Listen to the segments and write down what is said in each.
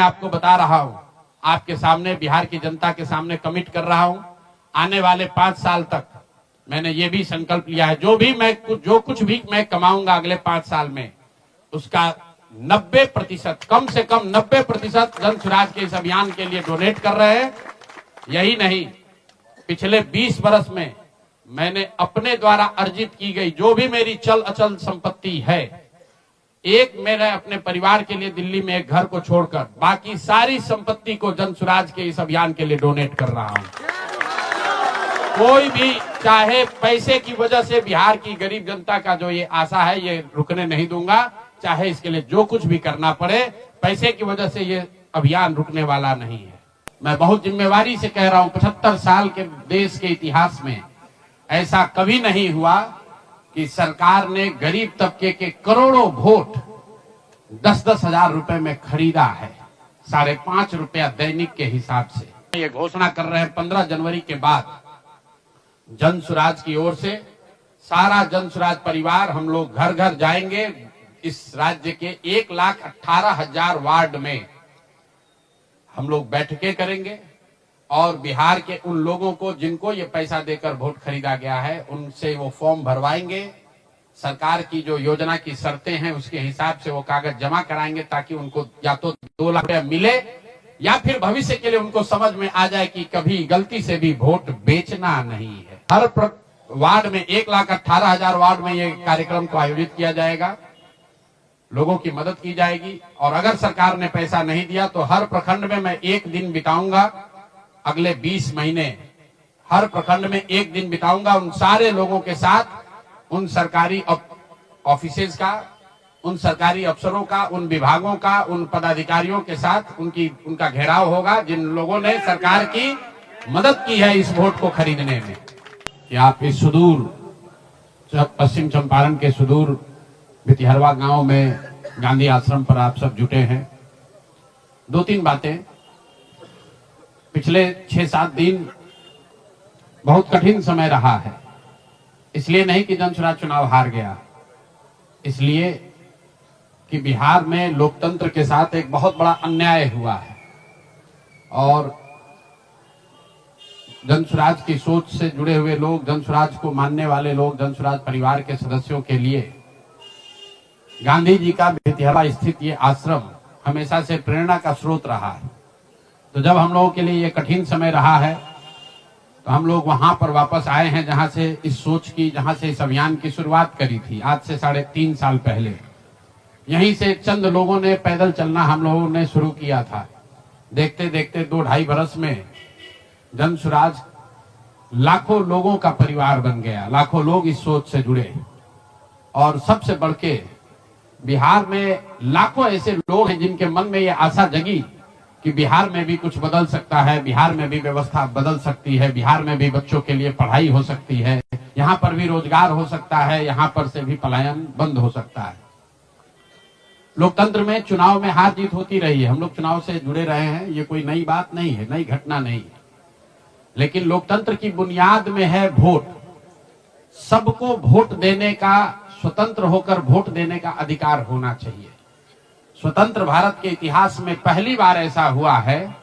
आपको बता रहा हूं, आपके सामने, बिहार की जनता के सामने कमिट कर रहा हूं, आने वाले 5 साल तक मैंने ये भी संकल्प लिया है, जो कुछ भी मैं कमाऊंगा अगले 5 साल में, उसका 90%, कम से कम 90% जन स्वराज के इस अभियान के लिए डोनेट कर रहे हैं। यही नहीं, पिछले 20 वर्ष में मैंने अपने द्वारा अर्जित की गई जो भी मेरी चल अचल संपत्ति है, मैंने अपने परिवार के लिए दिल्ली में एक घर को छोड़कर बाकी सारी संपत्ति को जन स्वराज के इस अभियान के लिए डोनेट कर रहा हूं। कोई भी, चाहे पैसे की वजह से बिहार की गरीब जनता का जो ये आशा है, ये रुकने नहीं दूंगा। चाहे इसके लिए जो कुछ भी करना पड़े, पैसे की वजह से ये अभियान रुकने वाला नहीं है। मैं बहुत जिम्मेवारी से कह रहा हूं, 75 साल के देश के इतिहास में ऐसा कभी नहीं हुआ कि सरकार ने गरीब तबके के करोड़ों वोट 10-10 हजार रुपए में खरीदा है, 5.5 रुपया दैनिक के हिसाब से। ये घोषणा कर रहे हैं 15 जनवरी के बाद जन स्वराज की ओर से सारा जन स्वराज परिवार, हम लोग घर घर जाएंगे। इस राज्य के 1,18,000 वार्ड में हम लोग बैठकें करेंगे और बिहार के उन लोगों को जिनको ये पैसा देकर वोट खरीदा गया है, उनसे वो फॉर्म भरवाएंगे। सरकार की जो योजना की शर्तें हैं उसके हिसाब से वो कागज जमा कराएंगे, ताकि उनको या तो 2 लाख रुपया मिले या फिर भविष्य के लिए उनको समझ में आ जाए कि कभी गलती से भी वोट बेचना नहीं है। हर वार्ड में 1,18,000 वार्ड में ये कार्यक्रम को आयोजित किया जाएगा, लोगों की मदद की जाएगी। और अगर सरकार ने पैसा नहीं दिया तो हर प्रखंड में मैं 1 दिन बिताऊंगा, अगले 20 महीने हर प्रखंड में 1 दिन बिताऊंगा उन सारे लोगों के साथ, उन सरकारी ऑफिसेज का, उन सरकारी अफसरों का, उन विभागों का, उन पदाधिकारियों के साथ उनका घेराव होगा जिन लोगों ने सरकार की मदद की है इस वोट को खरीदने में। कि आप इस सुदूर पश्चिम चंपारण के सुदूर भितिहरवा गांव में गांधी आश्रम पर आप सब जुटे हैं। 2-3 बातें। पिछले 6-7 दिन बहुत कठिन समय रहा है, इसलिए नहीं कि जन स्वराज चुनाव हार गया, इसलिए कि बिहार में लोकतंत्र के साथ एक बहुत बड़ा अन्याय हुआ है और जन स्वराज की सोच से जुड़े हुए लोग, जन स्वराज को मानने वाले लोग, जन स्वराज परिवार के सदस्यों के लिए गांधी जी का भितिहरवा स्थित ये आश्रम हमेशा से प्रेरणा का स्रोत रहा है। तो जब हम लोगों के लिए ये कठिन समय रहा है तो हम लोग वहां पर वापस आए हैं जहां से इस सोच की, जहां से इस अभियान की शुरुआत करी थी आज से 3.5 साल पहले। यहीं से चंद लोगों ने पैदल चलना हम लोगों ने शुरू किया था। देखते देखते 2-2.5 बरस में जन स्वराज लाखों लोगों का परिवार बन गया, लाखों लोग इस सोच से जुड़े। और सबसे बढ़ के बिहार में लाखों ऐसे लोग हैं जिनके मन में ये आशा जगी कि बिहार में भी कुछ बदल सकता है, बिहार में भी व्यवस्था बदल सकती है, बिहार में भी बच्चों के लिए पढ़ाई हो सकती है, यहाँ पर भी रोजगार हो सकता है, यहाँ पर से भी पलायन बंद हो सकता है। लोकतंत्र में चुनाव में हार जीत होती रही है, हम लोग चुनाव से जुड़े रहे हैं, ये कोई नई बात नहीं है, नई घटना नहीं है। लेकिन लोकतंत्र की बुनियाद में है वोट। सबको वोट देने का, स्वतंत्र होकर वोट देने का अधिकार होना चाहिए। स्वतंत्र भारत के इतिहास में पहली बार ऐसा हुआ है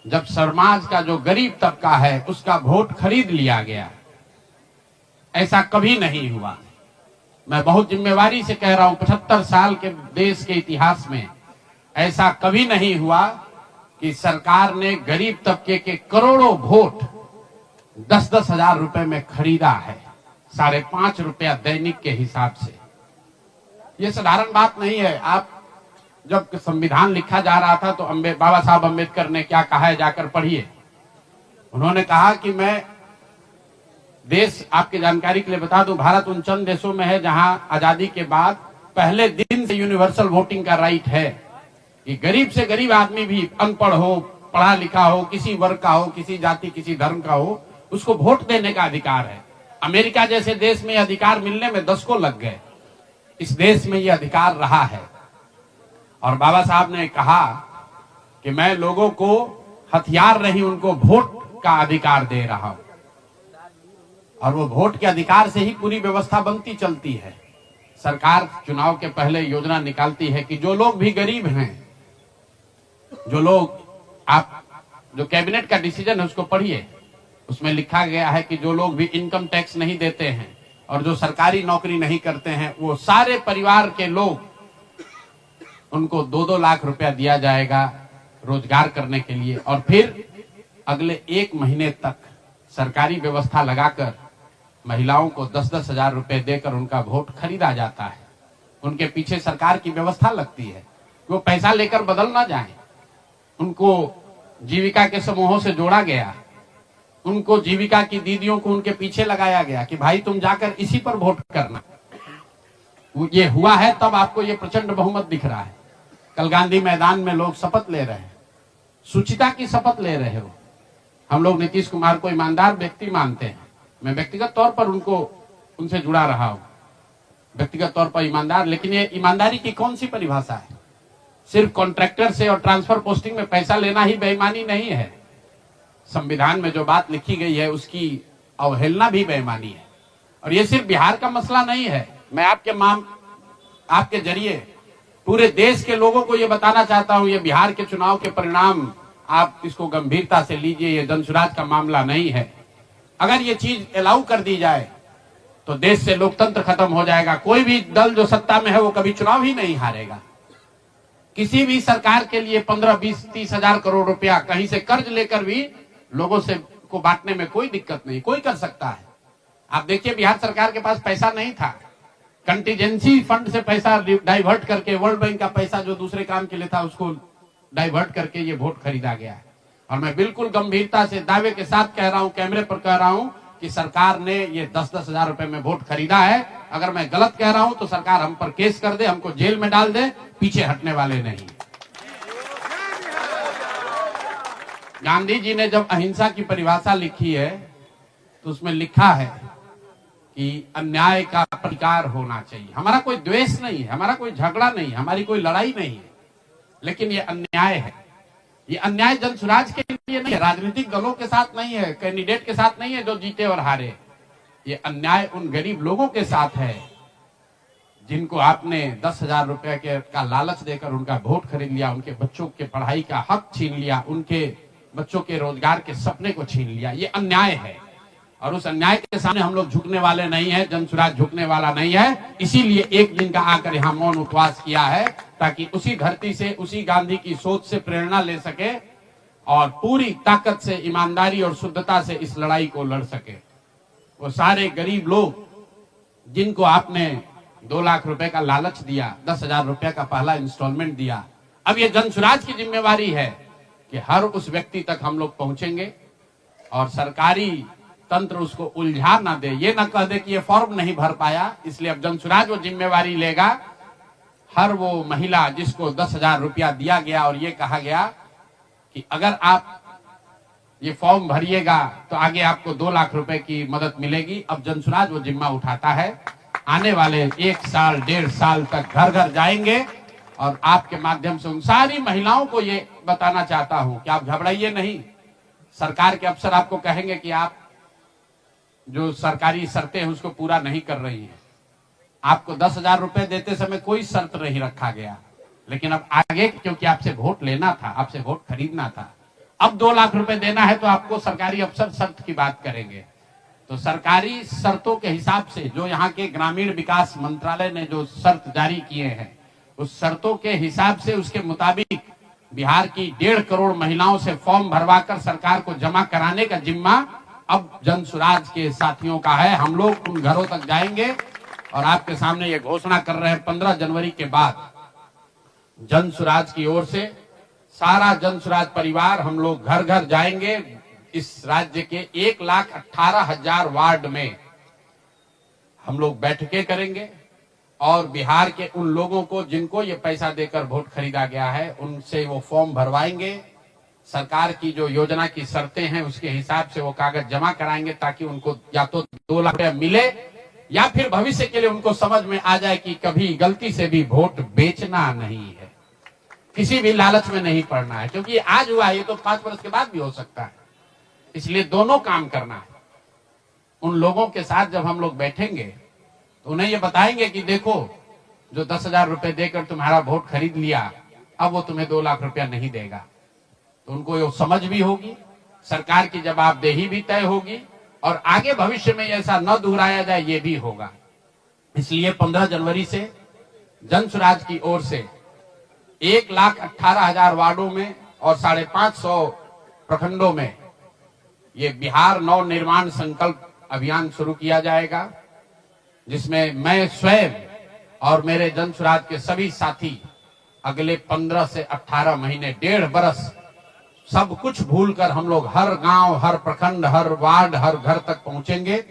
जब समाज का जो गरीब तबका है उसका वोट खरीद लिया गया। ऐसा कभी नहीं हुआ। मैं बहुत जिम्मेवारी से कह रहा हूं, 75 साल के देश के इतिहास में ऐसा कभी नहीं हुआ कि सरकार ने गरीब तबके के करोड़ों वोट 10-10 हजार रुपए में खरीदा है, 5.5 रुपया दैनिक के हिसाब से। ये साधारण बात नहीं है। आप जब संविधान लिखा जा रहा था तो बाबा साहब अम्बेडकर ने क्या कहा है, जाकर पढ़िए। उन्होंने कहा कि मैं देश, आपकी जानकारी के लिए बता दूं, भारत उन चंद देशों में है जहां आजादी के बाद पहले दिन से यूनिवर्सल वोटिंग का राइट है कि गरीब से गरीब आदमी भी, अनपढ़ हो, पढ़ा लिखा हो, किसी वर्ग का हो, किसी जाति, किसी धर्म का हो, उसको वोट देने का अधिकार है। अमेरिका जैसे देश में अधिकार मिलने में 10 को लग गए। इस देश में यह अधिकार रहा है। और बाबा साहब ने कहा कि मैं लोगों को हथियार नहीं, उनको वोट का अधिकार दे रहा हूं। और वो वोट के अधिकार से ही पूरी व्यवस्था बनती चलती है। सरकार चुनाव के पहले योजना निकालती है कि जो लोग भी गरीब हैं जो लोग आप जो कैबिनेट का डिसीजन है उसको पढ़िए, उसमें लिखा गया है कि जो लोग भी इनकम टैक्स नहीं देते हैं और जो सरकारी नौकरी नहीं करते हैं वो सारे परिवार के लोग, उनको 2-2 लाख रुपया दिया जाएगा रोजगार करने के लिए। और फिर अगले 1 महीने तक सरकारी व्यवस्था लगाकर महिलाओं को 10-10 हजार रुपए देकर उनका वोट खरीदा जाता है। उनके पीछे सरकार की व्यवस्था लगती है, वो पैसा लेकर बदल ना जाए। उनको जीविका के समूहों से जोड़ा गया, उनको जीविका की दीदियों को उनके पीछे लगाया गया कि भाई तुम जाकर इसी पर वोट करना। ये हुआ है तब आपको ये प्रचंड बहुमत दिख रहा है। कल गांधी मैदान में लोग शपथ ले रहे हैं, सुचिता की शपथ ले रहे हो। हम लोग नीतीश कुमार को ईमानदार व्यक्ति मानते हैं, मैं व्यक्तिगत तौर पर उनसे जुड़ा रहा हूं, व्यक्तिगत तौर पर ईमानदार। लेकिन ये ईमानदारी की कौन सी परिभाषा है? सिर्फ कॉन्ट्रैक्टर से और ट्रांसफर पोस्टिंग में पैसा लेना ही बेईमानी नहीं है। संविधान में जो बात लिखी गई है उसकी अवहेलना भी बेईमानी है। और ये सिर्फ बिहार का मसला नहीं है। मैं आपके जरिए पूरे देश के लोगों को ये बताना चाहता हूं, ये बिहार के चुनाव के परिणाम आप इसको गंभीरता से लीजिए, ये जनसुराज का मामला नहीं है। अगर ये चीज अलाउ कर दी जाए तो देश से लोकतंत्र खत्म हो जाएगा। कोई भी दल जो सत्ता में है वो कभी चुनाव ही नहीं हारेगा। किसी भी सरकार के लिए 15, 20, 30 हजार करोड़ रुपया कहीं से कर्ज लेकर भी लोगों से को बांटने में कोई दिक्कत नहीं, कोई कर सकता है। आप देखिए बिहार सरकार के पास पैसा नहीं था, कंटीजेंसी फंड से पैसा डाइवर्ट करके, वर्ल्ड बैंक का पैसा जो दूसरे काम के लिए था उसको डाइवर्ट करके ये वोट खरीदा गया है। और मैं बिल्कुल गंभीरता से दावे के साथ कह रहा हूं, कैमरे पर कह रहा हूं कि सरकार ने ये 10-10 हजार रुपए में वोट खरीदा है। अगर मैं गलत कह रहा हूं तो सरकार हम पर केस कर दे, हमको जेल में डाल दे, पीछे हटने वाले नहीं। गांधी जी ने जब अहिंसा की परिभाषा लिखी है तो उसमें लिखा है कि अन्याय का प्रतिकार होना चाहिए। हमारा कोई द्वेष नहीं है, हमारा कोई झगड़ा नहीं है, हमारी कोई लड़ाई नहीं है, लेकिन ये अन्याय है। ये अन्याय जनसुराज के लिए नहीं है, राजनीतिक दलों के साथ नहीं है, कैंडिडेट के साथ नहीं है जो जीते और हारे। ये अन्याय उन गरीब लोगों के साथ है जिनको आपने 10 हजार रुपए का लालच देकर उनका वोट खरीद लिया, उनके बच्चों के पढ़ाई का हक छीन लिया, उनके बच्चों के रोजगार के सपने को छीन लिया। ये अन्याय है और उस अन्याय के सामने हम लोग झुकने वाले नहीं है, जनसुराज झुकने वाला नहीं है। इसीलिए एक दिन का आकर यहाँ मौन उपवास किया है ताकि उसी धरती से, उसी गांधी की सोच से प्रेरणा ले सके और पूरी ताकत से, ईमानदारी और शुद्धता से इस लड़ाई को लड़ सके। वो सारे गरीब लोग जिनको आपने 2 लाख रुपए का लालच दिया, 10 हजार रुपए का पहला इंस्टॉलमेंट दिया, अब ये जनसुराज की जिम्मेवारी है कि हर उस व्यक्ति तक हम लोग पहुंचेंगे और सरकारी तंत्र उसको उलझा ना दे, ये ना कह दे कि ये फॉर्म नहीं भर पाया। इसलिए अब जनसुराज वो जिम्मेवारी लेगा। हर वो महिला जिसको 10 हजार रुपया दिया गया और ये कहा गया कि अगर आप ये फॉर्म भरिएगा तो आगे आपको 2 लाख रुपए की मदद मिलेगी, अब जनसुराज वो जिम्मा उठाता है। आने वाले 1 साल 1.5 साल तक घर घर जाएंगे और आपके माध्यम से उन सारी महिलाओं को ये बताना चाहता हूं कि आप घबराइए नहीं। सरकार के अफसर आपको कहेंगे कि आप जो सरकारी शर्तें हैं उसको पूरा नहीं कर रही है। आपको 10 हजार रुपए देते समय कोई शर्त नहीं रखा गया, लेकिन अब आगे क्योंकि आपसे वोट लेना था, आपसे वोट खरीदना था, अब 2 लाख रुपए देना है तो आपको सरकारी अफसर शर्त की बात करेंगे। तो सरकारी शर्तों के हिसाब से जो यहाँ के ग्रामीण विकास मंत्रालय ने जो शर्त जारी किए हैं, उस शर्तों के हिसाब से, उसके मुताबिक बिहार की 1.5 करोड़ महिलाओं से फॉर्म भरवाकर सरकार को जमा कराने का जिम्मा अब जनसुराज के साथियों का है। हम लोग उन घरों तक जाएंगे और आपके सामने ये घोषणा कर रहे हैं 15 जनवरी के बाद जनसुराज की ओर से सारा जनसुराज परिवार हम लोग घर घर जाएंगे। इस राज्य के 1,18,000 वार्ड में हम लोग बैठकें करेंगे और बिहार के उन लोगों को जिनको ये पैसा देकर वोट खरीदा गया है उनसे वो फॉर्म भरवाएंगे। सरकार की जो योजना की शर्तें हैं उसके हिसाब से वो कागज जमा कराएंगे ताकि उनको या तो 2 लाख रुपया मिले या फिर भविष्य के लिए उनको समझ में आ जाए कि कभी गलती से भी वोट बेचना नहीं है, किसी भी लालच में नहीं पड़ना है, क्योंकि आज हुआ ये तो 5 वर्ष के बाद भी हो सकता है। इसलिए दोनों काम करना है। उन लोगों के साथ जब हम लोग बैठेंगे तो उन्हें ये बताएंगे कि देखो जो 10 हजार रुपए देकर तुम्हारा वोट खरीद लिया, अब वो तुम्हें 2 लाख रुपया नहीं देगा। तो उनको ये समझ भी होगी, सरकार की जवाबदेही भी तय होगी और आगे भविष्य में ऐसा न दोहराया जाए ये भी होगा। इसलिए 15 जनवरी से जन सुराज की ओर से 1,18,000 वार्डों में और 550 प्रखंडों में ये बिहार नव निर्माण संकल्प अभियान शुरू किया जाएगा, जिसमें मैं स्वयं और मेरे जन सुराज के सभी साथी अगले 15 से 18 महीने, 1.5 बरस सब कुछ भूलकर हम लोग हर गांव, हर प्रखंड, हर वार्ड, हर घर तक पहुंचेंगे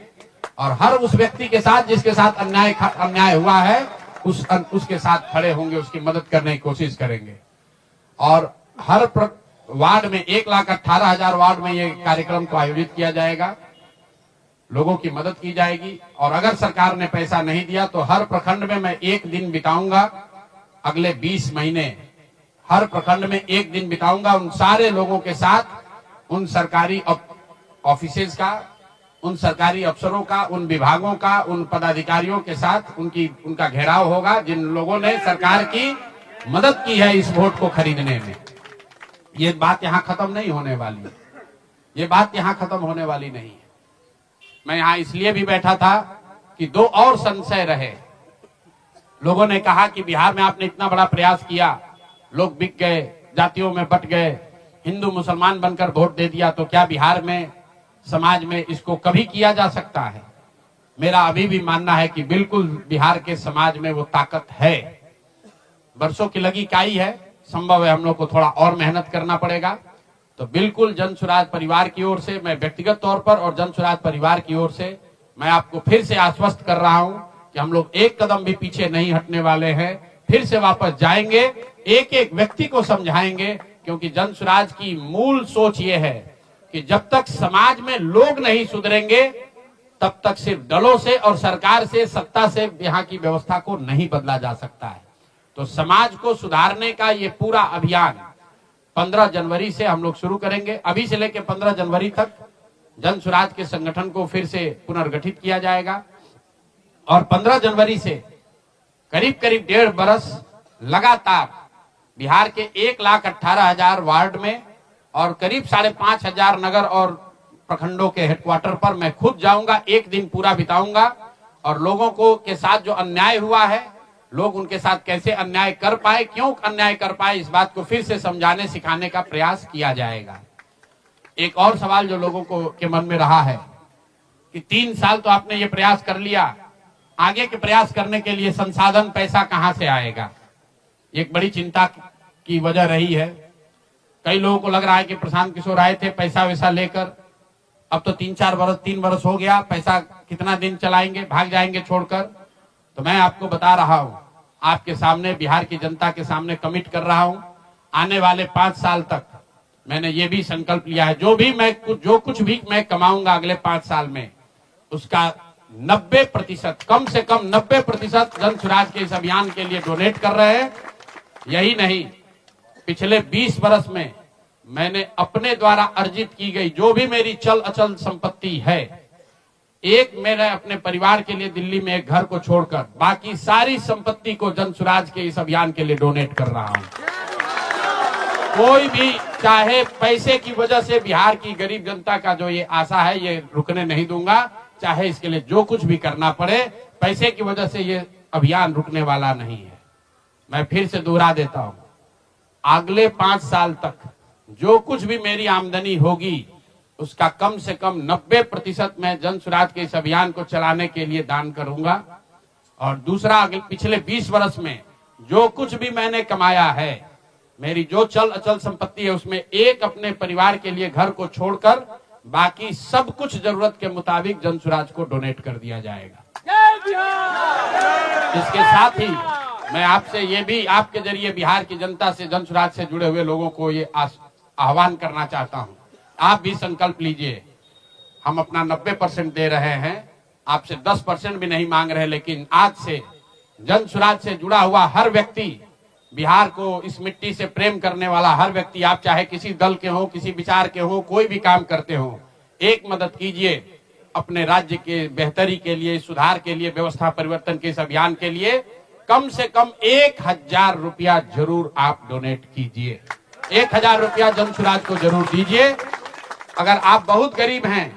और हर उस व्यक्ति के साथ जिसके साथ अन्याय हुआ है उसके साथ खड़े होंगे, उसकी मदद करने की कोशिश करेंगे। और हर वार्ड में 1,18,000 वार्ड में ये कार्यक्रम को आयोजित किया जाएगा, लोगों की मदद की जाएगी। और अगर सरकार ने पैसा नहीं दिया तो हर प्रखंड में मैं एक दिन बिताऊंगा, अगले 20 महीने हर प्रखंड में एक दिन बिताऊंगा उन सारे लोगों के साथ, उन सरकारी ऑफिसेज का, उन सरकारी अफसरों का, उन विभागों का, उन पदाधिकारियों के साथ उनका घेराव होगा जिन लोगों ने सरकार की मदद की है इस वोट को खरीदने में। ये बात यहां खत्म नहीं होने वाली है, ये बात यहां खत्म होने वाली नहीं है। मैं यहां इसलिए भी बैठा था कि 2 और संशय रहे। लोगों ने कहा कि बिहार में आपने इतना बड़ा प्रयास किया, लोग बिक गए, जातियों में बट गए, हिंदू मुसलमान बनकर वोट दे दिया, तो क्या बिहार में समाज में इसको कभी किया जा सकता है? मेरा अभी भी मानना है कि बिल्कुल बिहार के समाज में वो ताकत है। बरसों की लगी काई है, संभव है हम लोग को थोड़ा और मेहनत करना पड़ेगा। तो बिल्कुल जन सुराज परिवार की ओर से, मैं व्यक्तिगत तौर पर और जन सुराज परिवार की ओर से मैं आपको फिर से आश्वस्त कर रहा हूं कि हम लोग एक कदम भी पीछे नहीं हटने वाले हैं, फिर से वापस जाएंगे, एक एक व्यक्ति को समझाएंगे, क्योंकि जन सुराज की मूल सोच ये है कि जब तक समाज में लोग नहीं सुधरेंगे तब तक सिर्फ दलों से और सरकार से, सत्ता से यहाँ की व्यवस्था को नहीं बदला जा सकता है। तो समाज को सुधारने का ये पूरा अभियान 15 जनवरी से हम लोग शुरू करेंगे। अभी से लेकर 15 जनवरी तक जन सुराज के संगठन को फिर से पुनर्गठित किया जाएगा और 15 जनवरी से करीब 1.5 बरस लगातार बिहार के 1,18,000 वार्ड में और करीब 5,500 नगर और प्रखंडों के हेडक्वार्टर पर मैं खुद जाऊंगा, एक दिन पूरा बिताऊंगा और लोगों को के साथ जो अन्याय हुआ है, लोग उनके साथ कैसे अन्याय कर पाए, क्यों अन्याय कर पाए, इस बात को फिर से समझाने सिखाने का प्रयास किया जाएगा। एक और सवाल जो लोगों को के मन में रहा है कि 3 साल तो आपने ये प्रयास कर लिया, आगे के प्रयास करने के लिए संसाधन, पैसा कहां से आएगा? एक बड़ी चिंता की वजह रही है। कई लोगों को लग रहा है कि प्रशांत किशोर आए थे पैसा वैसा लेकर, अब तो 3 बरस हो गया, पैसा कितना दिन चलाएंगे, भाग जाएंगे छोड़कर। तो मैं आपको बता रहा हूं, आपके सामने, बिहार की जनता के सामने कमिट कर रहा हूं, आने वाले 5 साल तक मैंने ये भी संकल्प लिया है, जो कुछ भी मैं कमाऊंगा अगले 5 साल में, उसका 90%, कम से कम 90% जन सुराज के इस अभियान के लिए डोनेट कर रहे हैं। यही नहीं, पिछले 20 बरस में मैंने अपने द्वारा अर्जित की गई जो भी मेरी चल अचल संपत्ति है, एक मेरे अपने परिवार के लिए दिल्ली में एक घर को छोड़कर बाकी सारी संपत्ति को जन सुराज के इस अभियान के लिए डोनेट कर रहा हूं। कोई भी चाहे पैसे की वजह से बिहार की गरीब जनता का जो ये आशा है, ये रुकने नहीं दूंगा, चाहे इसके लिए जो कुछ भी करना पड़े, पैसे की वजह से ये अभियान रुकने वाला नहीं है। मैं फिर से दोहरा देता हूं, अगले 5 साल तक जो कुछ भी मेरी आमदनी होगी उसका कम से कम 90% मैं जन सुराज के इस अभियान को चलाने के लिए दान करूंगा। और दूसरा, पिछले 20 वर्ष में जो कुछ भी मैंने कमाया है, मेरी जो चल अचल संपत्ति है, उसमें एक अपने परिवार के लिए घर को छोड़कर बाकी सब कुछ जरूरत के मुताबिक जन सुराज को डोनेट कर दिया जाएगा। इसके साथ ही मैं आपसे ये भी, आपके जरिए बिहार की जनता से, जन सुराज से जुड़े हुए लोगों को ये आह्वान करना चाहता हूं, आप भी संकल्प लीजिए। हम अपना 90% दे रहे हैं, आपसे 10% भी नहीं मांग रहे, लेकिन आज से जन सुराज से जुड़ा हुआ हर व्यक्ति, बिहार को, इस मिट्टी से प्रेम करने वाला हर व्यक्ति, आप चाहे किसी दल के हो, किसी विचार के हो, कोई भी काम करते हो, एक मदद कीजिए अपने राज्य के बेहतरी के लिए, सुधार के लिए, व्यवस्था परिवर्तन के इस अभियान के लिए कम से कम 1,000 रुपया जरूर आप डोनेट कीजिए। 1000 रुपया जन सुराज को जरूर दीजिए। अगर आप बहुत गरीब हैं,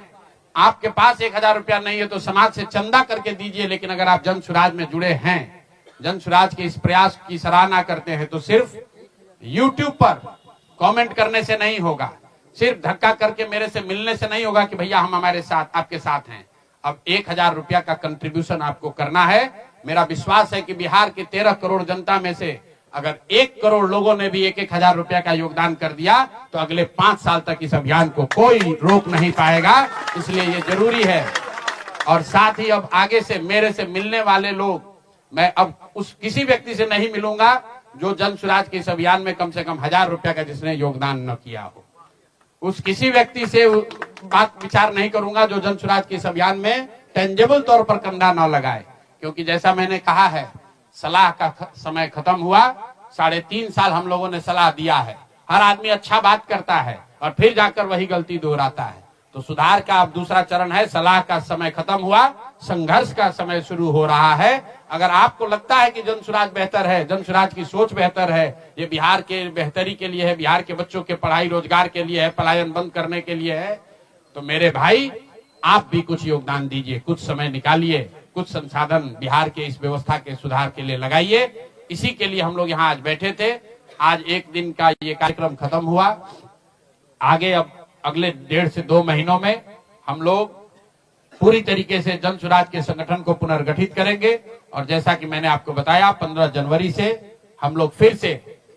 आपके पास 1000 रुपया नहीं है तो समाज से चंदा करके दीजिए, लेकिन अगर आप जन सुराज में जुड़े हैं, जन सुराज के इस प्रयास की सराहना करते हैं, तो सिर्फ YouTube पर कमेंट करने से नहीं होगा, सिर्फ धक्का करके मेरे से मिलने से नहीं होगा कि भैया हम हमारे साथ, आपके साथ हैं। अब 1000 रुपया का कंट्रीब्यूशन आपको करना है। मेरा विश्वास है कि बिहार की 13 करोड़ जनता में से अगर 1 करोड़ लोगों ने भी 1-1000 रुपया का योगदान कर दिया तो अगले 5 साल तक इस अभियान को कोई रोक नहीं पाएगा। इसलिए ये जरूरी है। और साथ ही अब आगे से मेरे से मिलने वाले लोग, मैं अब उस किसी व्यक्ति से नहीं मिलूंगा जो जन सुराज के इस अभियान में कम से कम 1000 रुपया का जिसने योगदान न किया हो। उस किसी व्यक्ति से बात विचार नहीं करूंगा जो जन सुराज के इस अभियान में टेंजेबल तौर पर कंधा न लगाए, क्योंकि जैसा मैंने कहा है, सलाह का समय खत्म हुआ। 3.5 साल हम लोगों ने सलाह दिया है। हर आदमी अच्छा बात करता है और फिर जाकर वही गलती दोहराता है। तो सुधार का अब दूसरा चरण है। सलाह का समय खत्म हुआ, संघर्ष का समय शुरू हो रहा है। अगर आपको लगता है कि जन सुराज बेहतर है, जन सुराज की सोच बेहतर है, ये बिहार के बेहतरी के लिए है, बिहार के बच्चों के पढ़ाई रोजगार के लिए है, पलायन बंद करने के लिए है, तो मेरे भाई आप भी कुछ योगदान दीजिए, कुछ समय निकालिए, कुछ संसाधन बिहार के इस व्यवस्था के सुधार के लिए लगाइए। इसी के लिए हम लोग यहाँ आज बैठे थे। आज एक दिन का ये कार्यक्रम खत्म हुआ। आगे अब अगले 1.5 से 2 महीनों में हम लोग पूरी तरीके से जन सुराज के संगठन को पुनर्गठित करेंगे। और जैसा कि मैंने आपको बताया, 15 जनवरी से हम लोग फिर से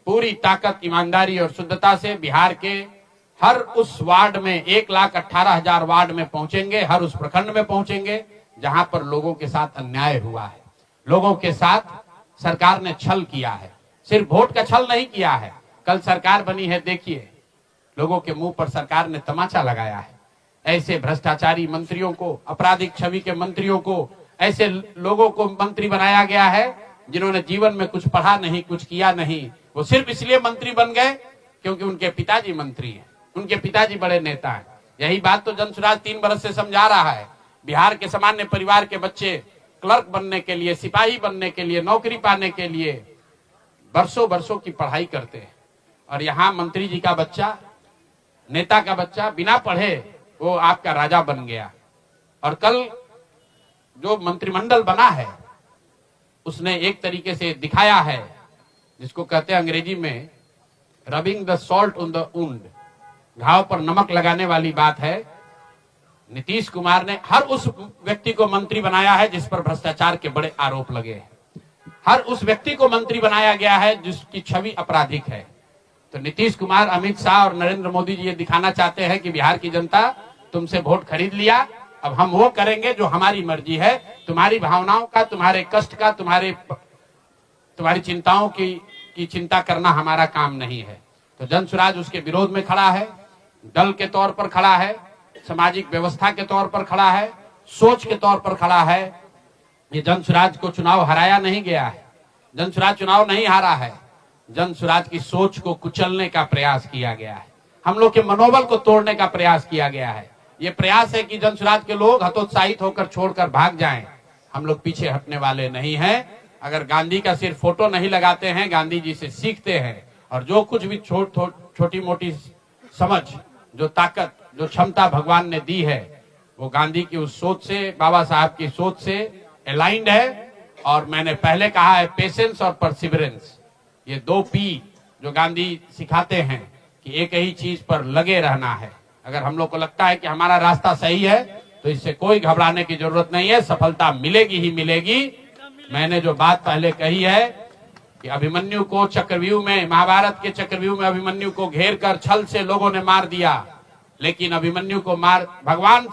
पूरी ताकत, ईमानदारी और शुद्धता से बिहार के हर उस वार्ड में 1,18,000 वार्ड में पहुंचेंगे, हर उस प्रखंड में पहुंचेंगे जहां पर लोगों के साथ अन्याय हुआ है, लोगों के साथ सरकार ने छल किया है। सिर्फ वोट का छल नहीं किया है। कल सरकार बनी है, देखिए लोगों के मुंह पर सरकार ने तमाचा लगाया है। ऐसे भ्रष्टाचारी मंत्रियों को, आपराधिक छवि के मंत्रियों को, ऐसे लोगों को मंत्री बनाया गया है जिन्होंने जीवन में कुछ पढ़ा नहीं, कुछ किया नहीं। वो सिर्फ इसलिए मंत्री बन गए क्योंकि उनके पिताजी मंत्री हैं, उनके पिताजी बड़े नेता हैं। यही बात तो जन सुराज 3 बरस से समझा रहा है। बिहार के सामान्य परिवार के बच्चे क्लर्क बनने के लिए, सिपाही बनने के लिए, नौकरी पाने के लिए बरसों की पढ़ाई करते हैं। और यहाँ मंत्री जी का बच्चा, नेता का बच्चा बिना पढ़े वो आपका राजा बन गया। और कल जो मंत्रिमंडल बना है उसने एक तरीके से दिखाया है, जिसको कहते हैं अंग्रेजी में rubbing the salt on the wound, घाव पर नमक लगाने वाली बात है। नीतीश कुमार ने हर उस व्यक्ति को मंत्री बनाया है जिस पर भ्रष्टाचार के बड़े आरोप लगे हैं। हर उस व्यक्ति को मंत्री बनाया गया है जिसकी छवि आपराधिक है। तो नीतीश कुमार, अमित शाह और नरेंद्र मोदी जी ये दिखाना चाहते हैं कि बिहार की जनता तुमसे वोट खरीद लिया, अब हम वो करेंगे जो हमारी मर्जी है। तुम्हारी भावनाओं का, तुम्हारे कष्ट का, तुम्हारी चिंताओं की चिंता करना हमारा काम नहीं है। तो जन सुराज उसके विरोध में खड़ा है, दल के तौर पर खड़ा है, सामाजिक व्यवस्था के तौर पर खड़ा है, सोच के तौर पर खड़ा है। ये जन सुराज को चुनाव हराया नहीं गया है, जन सुराज चुनाव नहीं हारा है। जन सुराज की सोच को कुचलने का प्रयास किया गया है, हम लोग के मनोबल को तोड़ने का प्रयास किया गया है। ये प्रयास है कि जन सुराज के लोग हतोत्साहित होकर छोड़कर भाग जाएं। हम लोग पीछे हटने वाले नहीं हैं। अगर गांधी का सिर्फ फोटो नहीं लगाते हैं, गांधी जी से सीखते हैं और जो कुछ भी छोटी मोटी समझ, जो ताकत, जो क्षमता भगवान ने दी है, वो गांधी की उस सोच से, बाबा साहब की सोच से अलाइंड है। और मैंने पहले कहा है, पेशेंस और परसिवरेंस, ये 2 P जो गांधी सिखाते हैं कि एक ही चीज पर लगे रहना है। अगर हम लोग को लगता है कि हमारा रास्ता सही है तो इससे कोई घबराने की जरूरत नहीं है, सफलता मिलेगी ही मिलेगी। मैंने जो बात पहले कही है कि अभिमन्यु को चक्रव्यूह में, महाभारत के चक्रव्यूह में अभिमन्यु को घेर कर छल से लोगों ने मार दिया, लेकिन अभिमन्यु को भगवान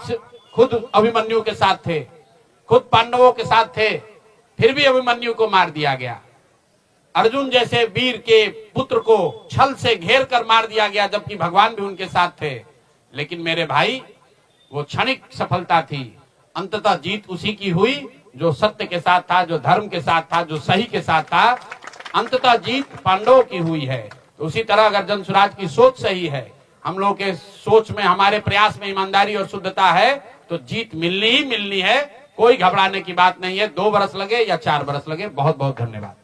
खुद अभिमन्यु के साथ थे, खुद पांडवों के साथ थे, फिर भी अभिमन्यु को मार दिया गया। अर्जुन जैसे वीर के पुत्र को छल से घेर कर मार दिया गया, जबकि भगवान भी उनके साथ थे। लेकिन मेरे भाई, वो क्षणिक सफलता थी, अंततः जीत उसी की हुई जो सत्य के साथ था, जो धर्म के साथ था, जो सही के साथ था। अंततः जीत पांडवों की हुई है। तो उसी तरह अगर जन सुराज की सोच सही है, हम लोग के सोच में, हमारे प्रयास में ईमानदारी और शुद्धता है, तो जीत मिलनी ही मिलनी है। कोई घबराने की बात नहीं है। 2 बरस लगे या 4 बरस लगे। बहुत बहुत धन्यवाद।